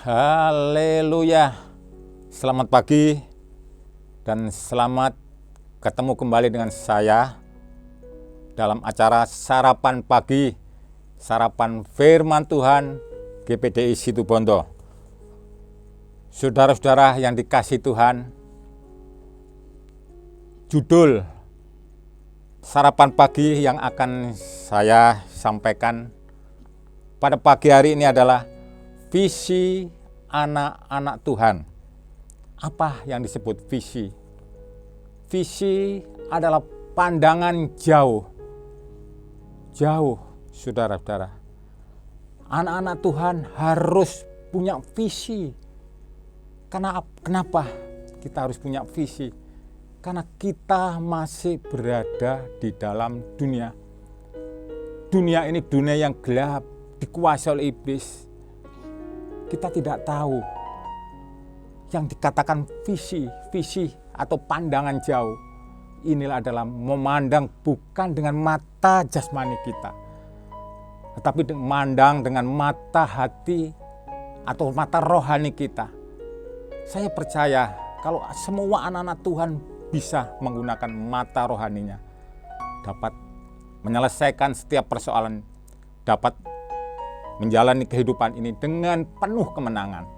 Haleluya. Selamat pagi dan selamat ketemu kembali dengan saya dalam acara Sarapan Pagi, Sarapan Firman Tuhan GPDI Situbondo. Saudara-saudara yang dikasihi Tuhan, judul Sarapan Pagi yang akan saya sampaikan pada pagi hari ini adalah visi anak-anak Tuhan. Apa yang disebut visi? Visi adalah pandangan jauh. Jauh, saudara-saudara. Anak-anak Tuhan harus punya visi. Kenapa kita harus punya visi? Karena kita masih berada di dalam dunia. Dunia ini dunia yang gelap, dikuasai oleh iblis. Kita tidak tahu yang dikatakan visi atau pandangan jauh. Inilah adalah memandang bukan dengan mata jasmani kita, tetapi memandang dengan mata hati atau mata rohani kita. Saya percaya kalau semua anak-anak Tuhan bisa menggunakan mata rohaninya, dapat menyelesaikan setiap persoalan, dapat menjalani kehidupan ini dengan penuh kemenangan.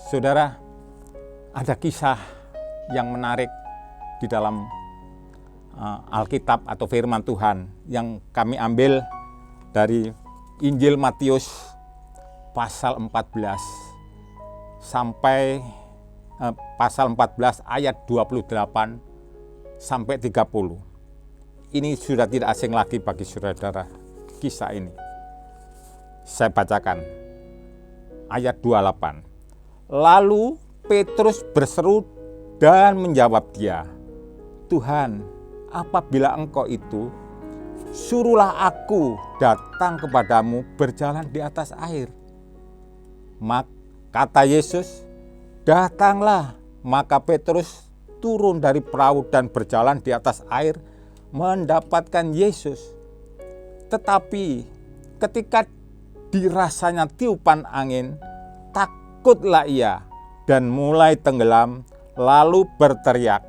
Saudara, ada kisah yang menarik di dalam Alkitab atau firman Tuhan yang kami ambil dari Injil Matius pasal 14 sampai pasal 14 ayat 28 sampai 30. Ini sudah tidak asing lagi bagi saudara kisah ini. Saya bacakan ayat 28. Lalu Petrus berseru dan menjawab dia, "Tuhan, apabila engkau itu, suruhlah aku datang kepadamu berjalan di atas air." Kata Yesus, "Datanglah." Maka Petrus turun dari perahu dan berjalan di atas air mendapatkan Yesus. Tetapi ketika dirasanya tiupan angin, takutlah ia dan mulai tenggelam, lalu berteriak,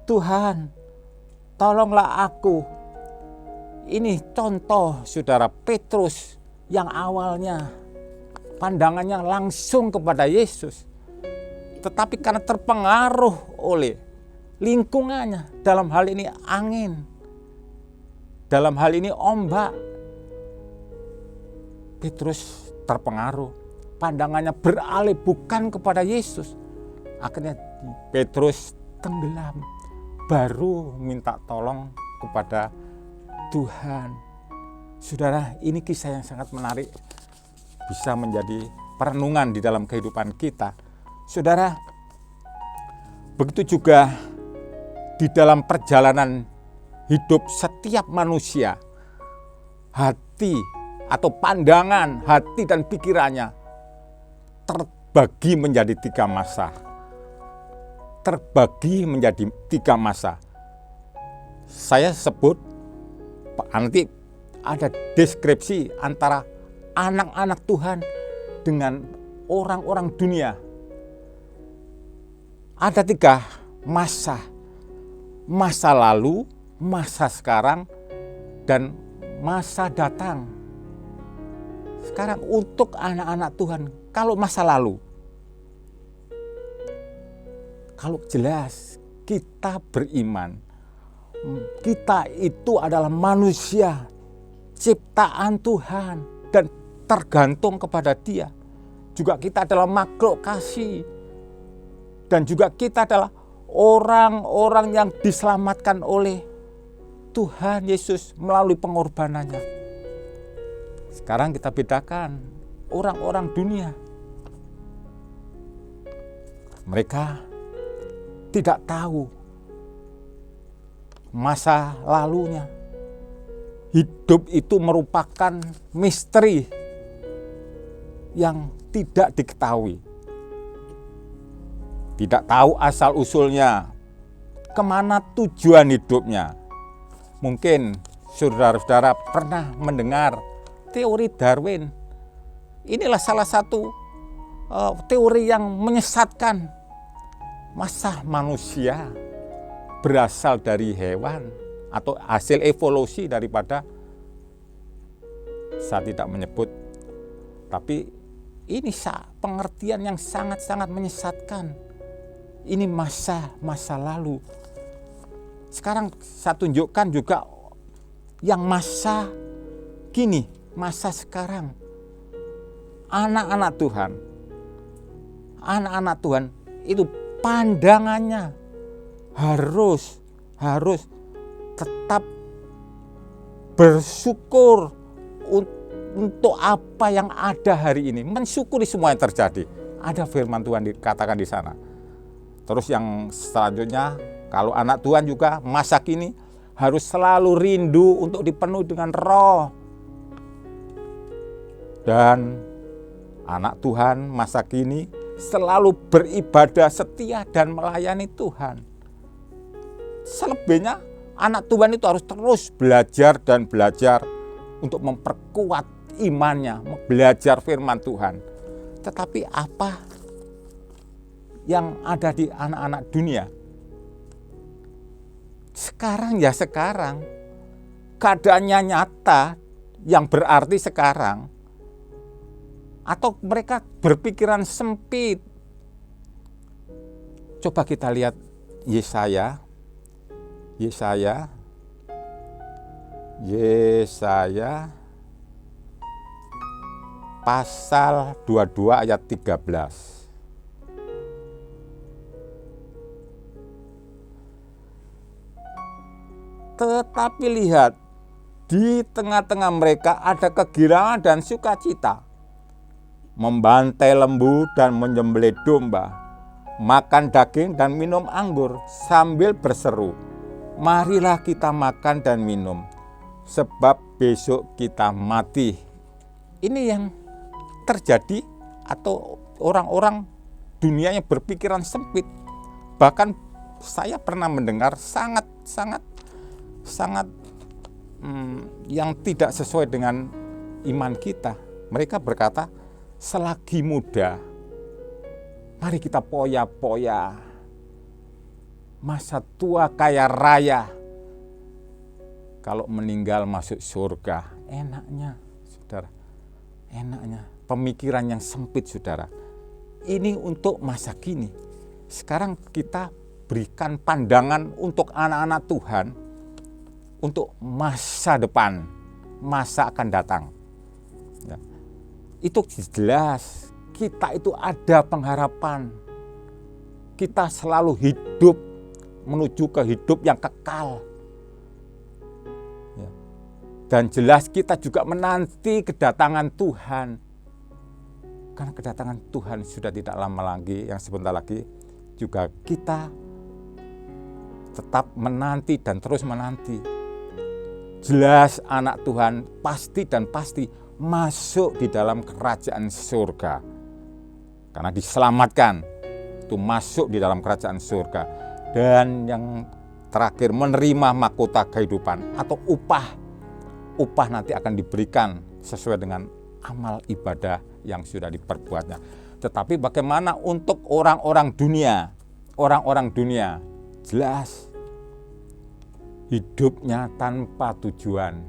"Tuhan, tolonglah aku." Ini contoh saudara Petrus yang awalnya pandangannya langsung kepada Yesus, tetapi karena terpengaruh oleh lingkungannya, dalam hal ini angin, dalam hal ini ombak, Petrus terpengaruh, pandangannya beralih bukan kepada Yesus. Akhirnya Petrus tenggelam, baru minta tolong kepada Tuhan. Saudara, ini kisah yang sangat menarik, bisa menjadi perenungan di dalam kehidupan kita. Saudara, begitu juga di dalam perjalanan hidup setiap manusia, hati atau pandangan hati dan pikirannya terbagi menjadi tiga masa. Saya sebut, nanti ada deskripsi antara anak-anak Tuhan dengan orang-orang dunia. Ada tiga masa. Masa lalu, masa sekarang, dan masa datang. Sekarang untuk anak-anak Tuhan, kalau masa lalu, kalau jelas kita beriman, kita itu adalah manusia, ciptaan Tuhan dan tergantung kepada Dia. Juga kita adalah makhluk kasih, dan juga kita adalah orang-orang yang diselamatkan oleh Tuhan Yesus melalui pengorbanannya. Sekarang kita bedakan orang-orang dunia. Mereka tidak tahu masa lalunya. Hidup itu merupakan misteri yang tidak diketahui. Tidak tahu asal-usulnya, kemana tujuan hidupnya. Mungkin saudara-saudara pernah mendengar teori Darwin. Inilah salah satu teori yang menyesatkan. Masa manusia berasal dari hewan atau hasil evolusi daripada, saya tidak menyebut, tapi ini pengertian yang sangat-sangat menyesatkan. Ini masa lalu. Sekarang saya tunjukkan juga yang masa kini, masa sekarang. Anak-anak Tuhan itu pandangannya harus tetap bersyukur untuk apa yang ada hari ini, mensyukuri semua yang terjadi. Ada firman Tuhan dikatakan di sana. Terus yang selanjutnya, kalau anak Tuhan juga masa kini harus selalu rindu untuk dipenuhi dengan roh. Dan anak Tuhan masa kini selalu beribadah setia dan melayani Tuhan. Selebihnya anak Tuhan itu harus terus belajar dan belajar untuk memperkuat imannya, belajar firman Tuhan. Tetapi apa yang ada di anak-anak dunia? Sekarang ya sekarang, keadaannya nyata yang berarti sekarang, atau mereka berpikiran sempit. Coba kita lihat Yesaya pasal 22 ayat 13. Tetapi lihat, di tengah-tengah mereka ada kegirangan dan sukacita, membantai lembu dan menyembelih domba, makan daging dan minum anggur, sambil berseru, marilah kita makan dan minum, sebab besok kita mati. Ini yang terjadi, atau orang-orang dunianya berpikiran sempit. Bahkan saya pernah mendengar sangat yang tidak sesuai dengan iman kita. Mereka berkata, selagi muda, mari kita poya-poya. Masa tua kaya raya, kalau meninggal masuk surga. Enaknya, saudara, enaknya. Pemikiran yang sempit, saudara. Ini untuk masa kini. Sekarang kita berikan pandangan untuk anak-anak Tuhan, untuk masa depan, masa akan datang. Ya. Itu jelas, kita itu ada pengharapan. Kita selalu hidup menuju ke hidup yang kekal. Ya. Dan jelas kita juga menanti kedatangan Tuhan. Karena kedatangan Tuhan sudah tidak lama lagi, yang sebentar lagi juga kita tetap menanti dan terus menanti. Jelas anak Tuhan pasti dan pasti masuk di dalam kerajaan surga. Karena diselamatkan, itu masuk di dalam kerajaan surga. Dan yang terakhir, menerima mahkota kehidupan atau upah. Upah nanti akan diberikan sesuai dengan amal ibadah yang sudah diperbuatnya. Tetapi bagaimana untuk orang-orang dunia? Orang-orang dunia jelas hidupnya tanpa tujuan,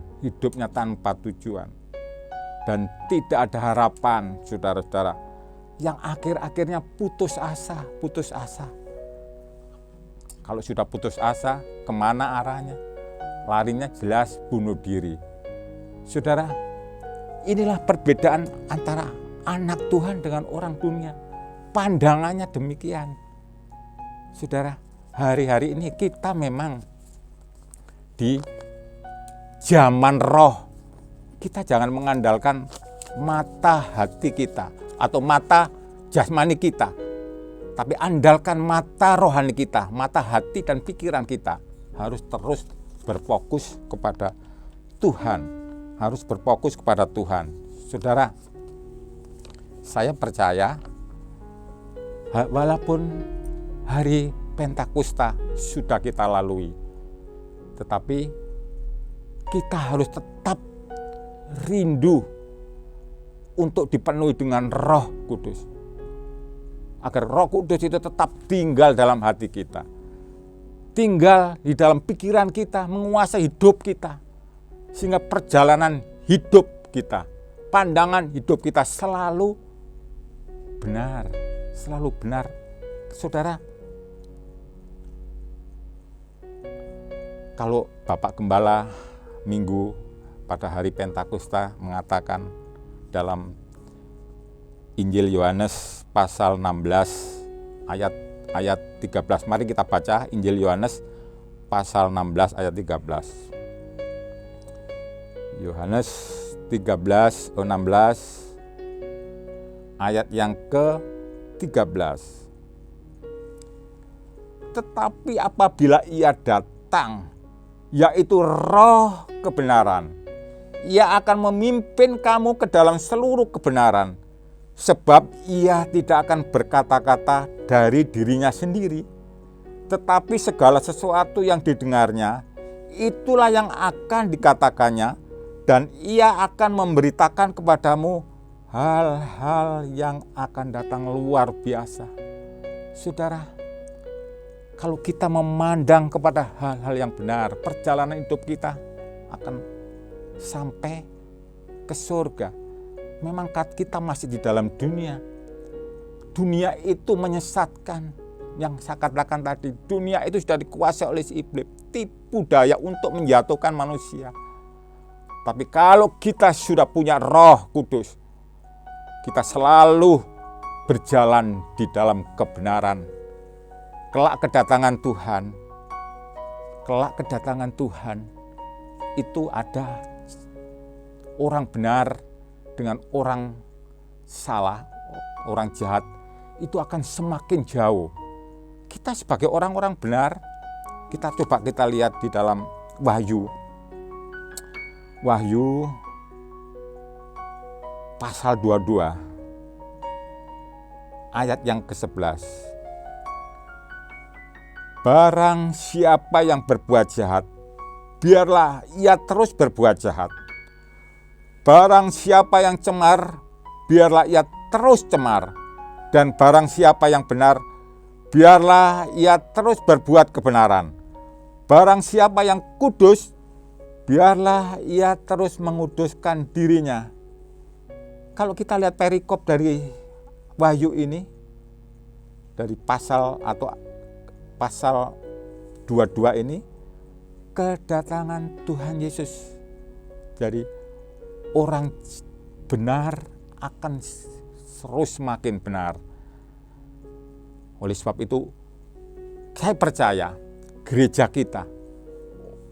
dan tidak ada harapan, saudara-saudara. Yang akhir-akhirnya putus asa. Kalau sudah putus asa, kemana arahnya? Larinya jelas bunuh diri. Saudara, inilah perbedaan antara anak Tuhan dengan orang dunia. Pandangannya demikian. Saudara, hari-hari ini kita memang di zaman roh. Kita jangan mengandalkan mata hati kita atau mata jasmani kita, tapi andalkan mata rohani kita, mata hati dan pikiran kita. Harus terus berfokus kepada Tuhan, harus berfokus kepada Tuhan. Saudara, saya percaya walaupun hari Pentakosta sudah kita lalui, tetapi kita harus tetap rindu untuk dipenuhi dengan Roh Kudus. agar Roh Kudus itu tetap tinggal dalam hati kita, tinggal di dalam pikiran kita, menguasai hidup kita, sehingga perjalanan hidup kita, pandangan hidup kita selalu benar, selalu benar. Saudara, kalau Bapak Gembala Minggu pada hari Pentakosta mengatakan dalam Injil Yohanes pasal 16 ayat 13. Mari kita baca Injil Yohanes pasal 16 ayat 13. Yohanes 16 ayat yang ke-13. Tetapi apabila Ia datang, yaitu Roh kebenaran, Ia akan memimpin kamu ke dalam seluruh kebenaran, sebab Ia tidak akan berkata-kata dari dirinya sendiri, tetapi segala sesuatu yang didengarnya, itulah yang akan dikatakannya, dan Ia akan memberitakan kepadamu hal-hal yang akan datang luar biasa. Saudara, kalau kita memandang kepada hal-hal yang benar, perjalanan hidup kita akan sampai ke surga. Memang kita masih di dalam dunia. Dunia itu menyesatkan. Yang saya katakan tadi, dunia itu sudah dikuasai oleh si iblis, tipu daya untuk menjatuhkan manusia. Tapi kalau kita sudah punya Roh Kudus, kita selalu berjalan di dalam kebenaran. Kelak kedatangan Tuhan itu ada orang benar dengan orang salah, orang jahat, itu akan semakin jauh. Kita sebagai orang-orang benar, kita lihat di dalam Wahyu pasal 22 ayat yang ke-11. Barang siapa yang berbuat jahat, biarlah ia terus berbuat jahat. Barang siapa yang cemar, biarlah ia terus cemar. Dan barang siapa yang benar, biarlah ia terus berbuat kebenaran. Barang siapa yang kudus, biarlah ia terus menguduskan dirinya. Kalau kita lihat perikop dari Wahyu ini, dari pasal 22 ini, kedatangan Tuhan Yesus. Jadi orang benar akan terus semakin benar. Oleh sebab itu, saya percaya gereja kita,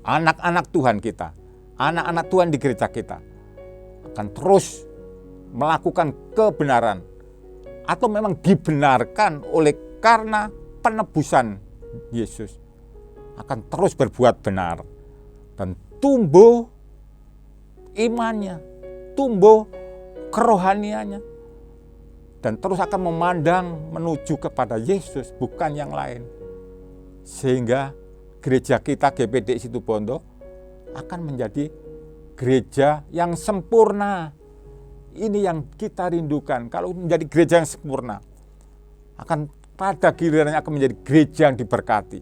anak-anak Tuhan kita, anak-anak Tuhan di gereja kita akan terus melakukan kebenaran, atau memang dibenarkan oleh karena penebusan Yesus, akan terus berbuat benar dan tumbuh imannya, tumbuh kerohaniannya, dan terus akan memandang menuju kepada Yesus, bukan yang lain. Sehingga gereja kita GPD Situbondo akan menjadi gereja yang sempurna. Ini yang kita rindukan. Kalau menjadi gereja yang sempurna, akan pada gilirannya akan menjadi gereja yang diberkati.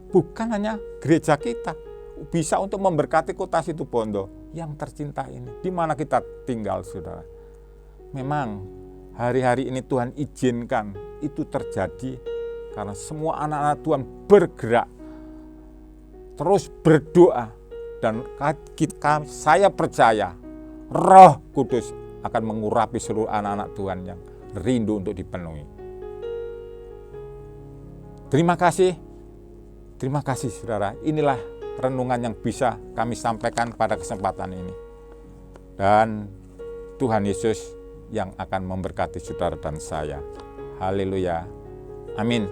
Bukan hanya gereja kita, bisa untuk memberkati kota Situbondo yang tercinta ini. Di mana kita tinggal, saudara. Memang hari-hari ini Tuhan izinkan itu terjadi karena semua anak-anak Tuhan bergerak, terus berdoa, dan saya percaya Roh Kudus akan mengurapi seluruh anak-anak Tuhan yang rindu untuk dipenuhi. Terima kasih saudara. Inilah renungan yang bisa kami sampaikan pada kesempatan ini. Dan Tuhan Yesus yang akan memberkati saudara dan saya. Haleluya. Amin.